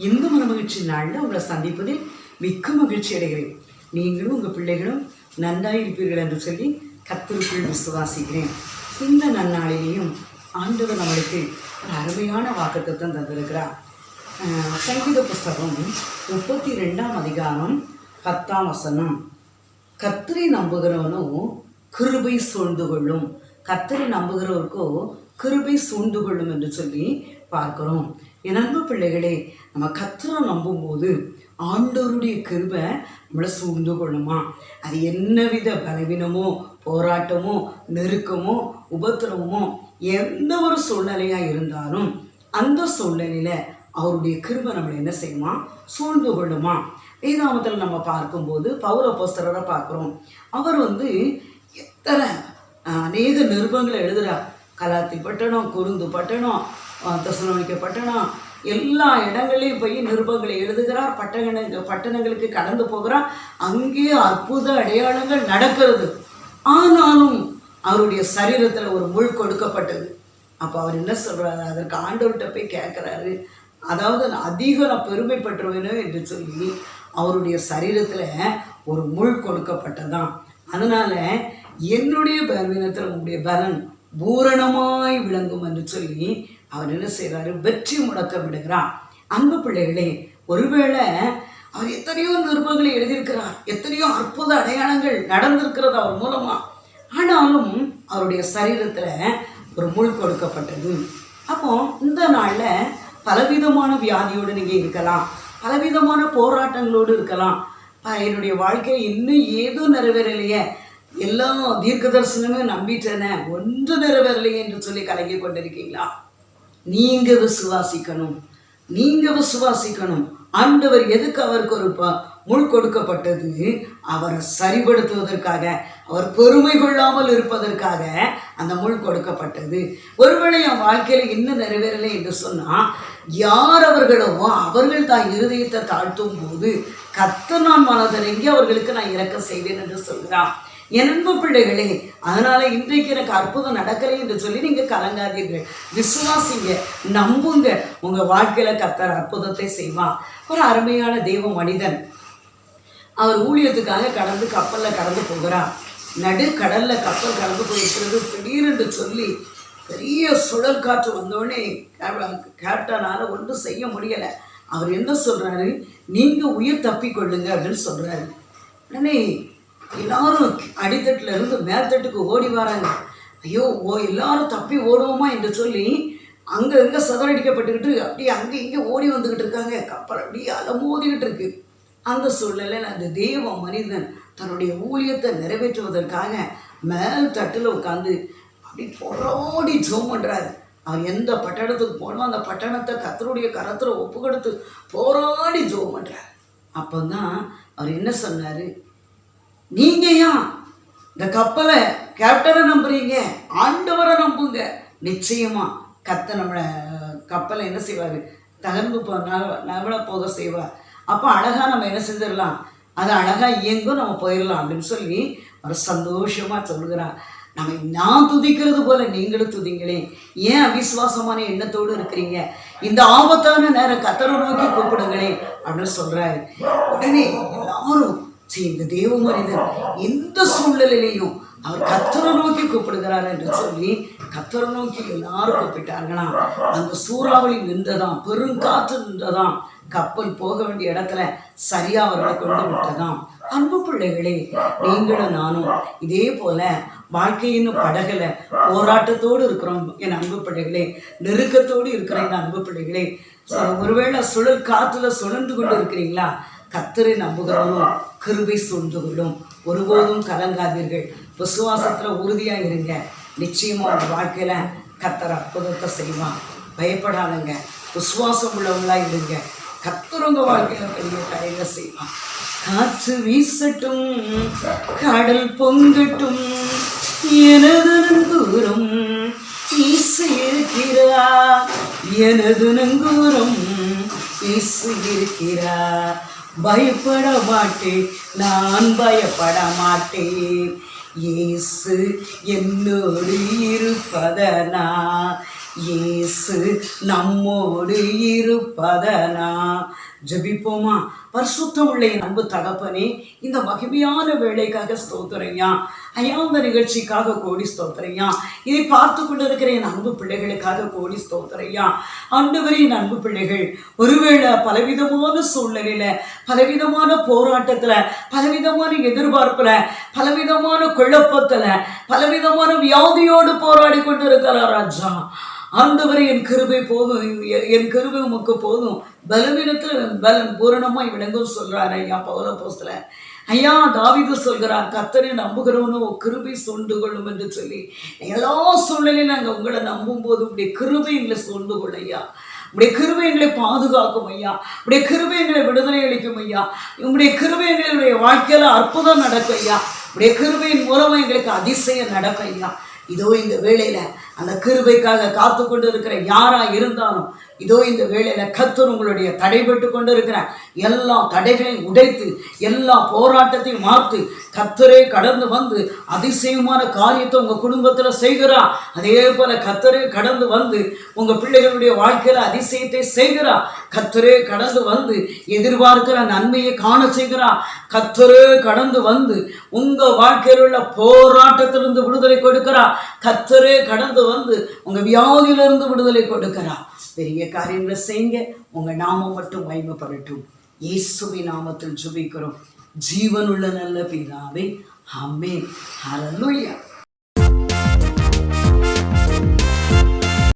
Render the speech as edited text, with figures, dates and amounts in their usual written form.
இந்த மனமகிழ்ச்சி நாளில் உங்களை சந்திப்பதில் மிக்க மகிழ்ச்சி அடைகிறேன். நீங்களும் உங்கள் பிள்ளைகளும் நன்றாக இருப்பீர்கள் என்று சொல்லி கர்த்தருக்குள் விசுவாசிக்கிறேன். இந்த நன்னாளிலேயும் ஆண்டவர் நம்மளுக்கு ஒரு அருமையான வாக்குத்தத்தம் தந்திருக்கிறார். சங்கீத புஸ்தகம் 32ஆம் அதிகாரம் 10ஆம் வசனம். கர்த்தரை நம்புகிறவனோ கிருபை சூழ்ந்து கொள்ளும். கர்த்தரை நம்புகிறவருக்கோ கிருபை சூழ்ந்து கொள்ளும் என்று சொல்லி பார்க்கிறோம். என் அன்பு பிள்ளைகளே, நம்ம கர்த்தரை நம்பும்போது ஆண்டவருடைய கிருபை நம்மளை சூழ்ந்து கொள்ளுமா. அது என்னவித பலவீனமோ போராட்டமோ நெருக்கமோ உபத்திரவமோ எந்த ஒரு சூழ்நிலையாக இருந்தாலும் அந்த சூழ்நிலையில் அவருடைய கிருபை நம்மளை என்ன செய்யுமா, சூழ்ந்து கொள்ளுமா. வேதாகமத்தில் நம்ம பார்க்கும்போது பவுல் அப்போஸ்தலரை பார்க்குறோம். அவர் எத்தனை அநேக நிருபங்களை எழுதுகிறார். கலாத்தி பட்டணம், கொரிந்து பட்டணம், தெசலோனிக்கே பட்டணம், எல்லா இடங்களையும் போய் நிருபங்களை எழுதுகிறார். பட்டணங்களுக்கு கடந்து போகிறார். அங்கே அற்புத அடையாளங்கள் நடக்கிறது. ஆனாலும் அவருடைய சரீரத்தில் ஒரு முள் கொடுக்கப்பட்டது. அப்போ அவர் என்ன சொல்கிறாரு, அதற்கு ஆண்டவர்கிட்ட போய் கேட்குறாரு. அதாவது அதிகம் நான் பெருமைப்பட்டுருவேனோ என்று சொல்லி அவருடைய சரீரத்தில் ஒரு முள் கொடுக்கப்பட்டதான். அதனால் என்னுடைய பலவீனத்தில் உங்களுடைய பலன் பூரணமாய் விளங்கும் என்று சொல்லி அவர் என்ன செய்கிறாரு, வெற்றி முழக்க விடுகிறார். அன்பு பிள்ளைகளே, ஒருவேளை அவர் எத்தனையோ நிருபங்களை எழுதியிருக்கிறார், எத்தனையோ அற்புத அடையாளங்கள் நடந்திருக்கிறது அவர் மூலமாக. ஆனாலும் அவருடைய சரீரத்தில் ஒரு முள் கொடுக்கப்பட்டது. அப்போ இந்த நாளில் பலவிதமான வியாதியோடு நீங்கள் இருக்கலாம், பலவிதமான போராட்டங்களோடு இருக்கலாம். என்னுடைய வாழ்க்கையில் இன்னும் ஏதோ நிறைவேறலையே, எல்லா தீர்க்க தரிசனமே நம்பிட்டேனே, ஒன்று நிறைவேறலையே என்று சொல்லி கலங்கி கொண்டிருக்கீங்களா? நீங்கள் விசுவாசிக்கணும். ஆண்டவர் எதுக்கு அவருக்கு ஒரு முள் கொடுக்கப்பட்டது? அவரை சரிபடுத்துவதற்காக, அவர் பெருமை கொள்ளாமல் இருப்பதற்காக அந்த முள் கொடுக்கப்பட்டது. ஒருவேளை என் வாழ்க்கையில் இன்னும் நிறைவேறலை என்று சொன்னால், யார் அவர்களோ அவர்கள் தான் இருதயத்தை தாழ்த்தும் போது கர்த்தர் நான் மனதிறங்கி அவர்களுக்கு நான் இரக்கம் செய்வேன் என்று சொல்கிறான். என் அன்பு பிள்ளைகளே, அதனால் இன்றைக்கு எனக்கு அற்புதம் நடக்கலை என்று சொல்லி நீங்கள் கலங்காதீர்கள். விசுவாசிங்க, நம்புங்க. உங்கள் வாழ்க்கையில் கர்த்தர் அற்புதத்தை செய்வான். ஒரு அருமையான தெய்வ மனிதன், அவர் ஊழியத்துக்காக கப்பலில் கடந்து போகிறார். நடுக்கடலில் கப்பல் கடந்து போயிருக்கிறது. திடீரென்று சொல்லி பெரிய சுழல் காற்று வந்தோடனே கேப்டனால் ஒன்றும் செய்ய முடியலை. அவர் என்ன சொல்கிறாரு, நீங்கள் உயிர் தப்பிக்கொள்ளுங்க அப்படின்னு சொல்கிறாரு. உடனே எல்லாரும் அடித்தட்டில் இருந்து மேல்தட்டுக்கு ஓடி வராங்க. ஐயோ எல்லாரும் தப்பி ஓடுவோமா என்று சொல்லி அங்கே சதறடிக்கப்பட்டுக்கிட்டு அப்படியே அங்கே இங்கே ஓடி வந்துக்கிட்டு இருக்காங்க. கப்பல் அப்படியே அலமோதிக்கிட்டு இருக்கு. அந்த சூழ்நிலையில் அந்த தெய்வ மனிதன் தன்னுடைய ஊழியத்தை நிறைவேற்றுவதற்காக மேல் தட்டில் உட்காந்து அப்படி போராடி ஜெபம் பண்ணுறாரு. அவர் எந்த பட்டணத்துக்கு போனோம் அந்த பட்டணத்தை கர்த்தருடைய கரத்தில் ஒப்பு கொடுத்து போராடி ஜெபம் பண்ணுறார். அப்போ தான் அவர் என்ன சொன்னார், நீங்கள் ஏன் இந்த கப்பலை கேப்டனை நம்புறீங்க? ஆண்டவரை நம்புங்க. நிச்சயமாக கர்த்தர் நம்மளை கப்பலை என்ன செய்வார், தகர்ந்து நவள போக செய்வார். அப்போ அழகாக நம்ம என்ன செஞ்சிடலாம், அது அழகாக இயங்கும், நம்ம போயிடலாம் அப்படின்னு சொல்லி அவர் சந்தோஷமாக சொல்கிறார். நான் துதிக்கிறது போல நீங்களும் துதிங்களே. ஏன் அவிசுவாசமான எண்ணத்தோடு இருக்கிறீங்க? இந்த ஆபத்தான நேரம் கர்த்தரை நோக்கி கூப்பிடுங்களே அப்படின்னு சொல்கிறாரு. உடனே எல்லாரும் இந்த தேவ மனிதன் எந்த சூழ்நிலையிலையும் அவர் கர்த்தரை நோக்கி கூப்பிடுகிறார் என்று சொல்லி கர்த்தரை நோக்கி எல்லாரும் கூப்பிட்டார்களாம். அந்த சூறாவளி நின்றதாம், பெருங்காற்று நின்றதாம், கப்பல் போக வேண்டிய இடத்துல சரியா அவர்களை கொண்டு விட்டதாம். அன்பு பிள்ளைகளே, நீங்களும் நானும் இதே போல வாழ்க்கையின் படகுல போராட்டத்தோடு இருக்கிறோம் என் அன்பு பிள்ளைகளே, நெருக்கத்தோடு இருக்கிற என் அன்பு பிள்ளைகளே. ஒருவேளை சுழல் காற்றுல சுழன்று கொண்டு இருக்கிறீங்களா? கர்த்தரை நம்புகிறவனும் கிருபை சூழ்ந்து கொள்ளும். ஒருபோதும் கலங்காதீர்கள். விசுவாசத்தில் உறுதியாக இருங்க. நிச்சயமாக உங்கள் வாழ்க்கையில் கர்த்தர் அற்புதத்தை செய்வான். பயப்படாதங்க, விசுவாசம் உள்ளவங்களாக இருங்க. கர்த்தர் உங்கள் வாழ்க்கையில் பெரிய காரியங்களை செய்வான். காற்று வீசட்டும், கடல் பொங்கட்டும், எனது நங்கூரம் இயேசு இருக்கிறார், எனது நங்கூரம் இயேசு இருக்கிறார். பயப்பட மாட்டேன், நான் பயப்பட மாட்டேன். இயேசு என்னோடு இருப்பதனா இயேசு நம்மோடு இருப்பதனா. ஜெபிப்போமா? பரிசுத்தமுள்ள என் அன்பு தகப்பனே, இந்த மகிமையான வேலைக்காக ஸ்தோத்திரையா ஐயா. இந்த நிகழ்ச்சிக்காக கோடி ஸ்தோத்திரையா. இதை பார்த்து கொண்டு இருக்கிற என் அன்பு பிள்ளைகளுக்காக கோடி ஸ்தோத்திரையா. ஆண்டவரே, என் அன்பு பிள்ளைகள் ஒருவேளை பலவிதமான சூழ்நிலையில, பலவிதமான போராட்டத்துல, பலவிதமான எதிர்பார்ப்புல, பலவிதமான குழப்பத்துல, பலவிதமான வியாதியோடு போராடி கொண்டு இருக்கிறார் ராஜா. ஆண்டவரே, என் கிருபை போதும், என் கிருபை உமக்கு போதும், பலவீனத்தில் பலன் பூரணமாய் விளங்கும் சொல்றாரு ஐயா பவுலப்போஸ்தலன். ஐயா, தாவீது சொல்கிறார், கர்த்தரை நம்புகிறவனோ கிருபை சூழ்ந்து கொள்ளும் என்று சொல்லி. எல்லா சூழ்நிலையும் நாங்கள் உங்களை நம்பும் போது உடைய கிருபை எங்களை சூழ்ந்து கொள்ளும் ஐயா. உடைய கிருபை எங்களை பாதுகாக்கும் ஐயா. உடைய கிருபை எங்களை விடுதலை அளிக்கும் ஐயா. உங்களுடைய கிருபை எங்களுடைய வாழ்க்கையில அற்புதம் நடக்கும் ஐயா. உடைய கிருபையின் மூலமா எங்களுக்கு அதிசயம் நடக்கும் ஐயா. இதோ இந்த வேளையில அந்த கிருபைக்காக காத்து கொண்டு இருக்கிற யாரா இருந்தாலும், இதோ இந்த வேளையில கர்த்தர் உங்களுடைய தடைபட்டு கொண்டு இருக்கிற எல்லா தடைகளையும் உடைத்து, எல்லா போராட்டத்தையும் மாற்றி, கர்த்தரே கடந்து வந்து அதிசயமான காரியத்தை உங்க குடும்பத்துல செய்கிறா. அதே போல கர்த்தரே கடந்து வந்து உங்க பிள்ளைகளுடைய வாழ்க்கையில அதிசயத்தை செய்கிறா. கர்த்தரே கடந்து வந்து எதிர்பார்க்கிற நன்மையை காண செய்கிறா. கர்த்தரே கடந்து வந்து உங்க வாழ்க்கையில் உள்ள போராட்டத்திலிருந்து விடுதலை கொடுக்கிறா. கர்த்தரே கடந்து வந்து உங்க வியாதியிலிருந்து விடுதலை கொடுக்கிறா. பெரிய காரியங்களை செய்யுங்க. உங்க நாமம் மட்டும் மகிமைப்படட்டும். இயேசுவின் நாமத்தில் ஜெபிக்கிறோம் ஜீவனுள்ள நல்ல பிதாவே, ஆமென். ஹல்லேலூயா.